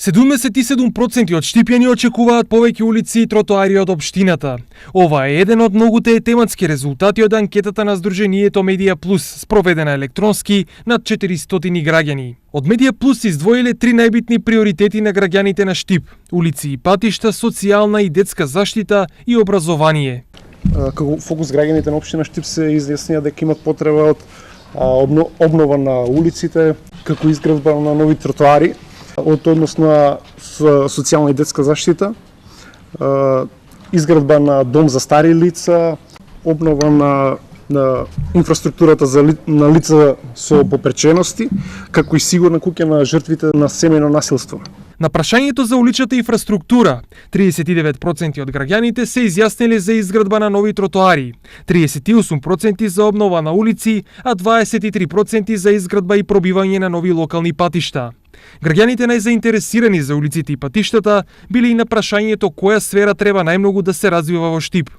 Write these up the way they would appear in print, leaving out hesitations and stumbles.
77% од штипјани очекуваат повеќе улици и тротоари од општината. Ова е еден од многуте тематски резултати од анкетата на Сдруженијето Медија Плюс, спроведена електронски над 400 граѓани. Од Медија Плюс издвоиле три најбитни приоритети на граѓаните на Штип: улици и патишта, социјална и детска заштита и образование. Како фокус граѓаните на општина Штип се изјаснија дека имат потреба од обнова на улиците, како изградба на нови тротоари, од однос на социјална и детска заштита, изградба на дом за стари лица, обнова на инфраструктурата на лица со попречености, како и сигурна куќа на жртвите на семејно насилство. На прашањето за уличната инфраструктура, 39% од граѓаните се изјасниле за изградба на нови тротоари, 38% за обнова на улици, а 23% за изградба и пробивање на нови локални патишта. Граѓаните најзаинтересирани за улиците и патиштата биле и на прашањето која сфера треба најмногу да се развива во Штип.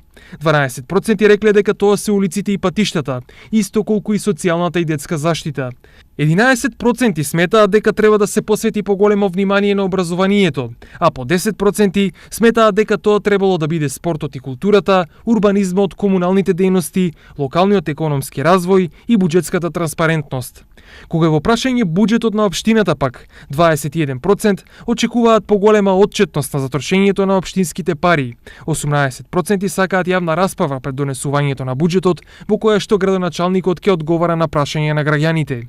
12% рекле дека тоа се улиците и патиштата, исто колку и социјалната и детска заштита. 11% сметаат дека треба да се посвети поголемо внимание на образованието, а по 10% сметаат дека тоа требало да биде спортот и културата, урбанизмот, комуналните дејности, локалниот економски развој и буџетската транспарентност. Кога е во прашање буџетот на општината пак, 21% очекуваат поголема отчетност на затрошењето на општинските пари. 18% сакаат јавна расправа пред донесувањето на буџетот, во која што градоначалникот ќе одговара на прашања на граѓаните.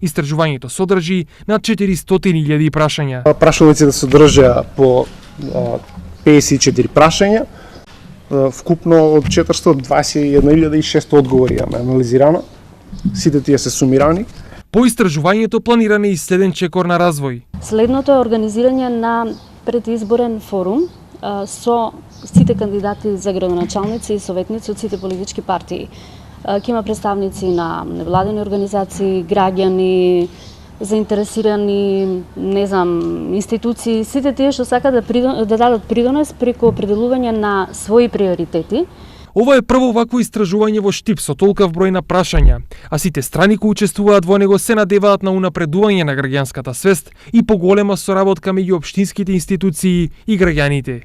Истражувањето содржи над 400.000 прашања. Прашалниците содржаа по 54 прашања, вкупно од 421.600 одговори имаме анализирано. Сите тие се сумирани. По истражувањето планиран е и следен чекор на развој. Следното е организирање на предизборен форум со сите кандидати за градоначалници и советници од сите политички партии. Ќе има представници на невладени организации, граѓани, заинтересирани, институции, сите тие што сакаат да дадат придонес преку определување на своји приоритети. Ова е прво вакво истражување во Штип со толкав број на прашања, а сите страни кои учествуваат во него се надеваат на унапредување на граѓанската свест и поголема соработка меѓу општинските институции и граѓаните.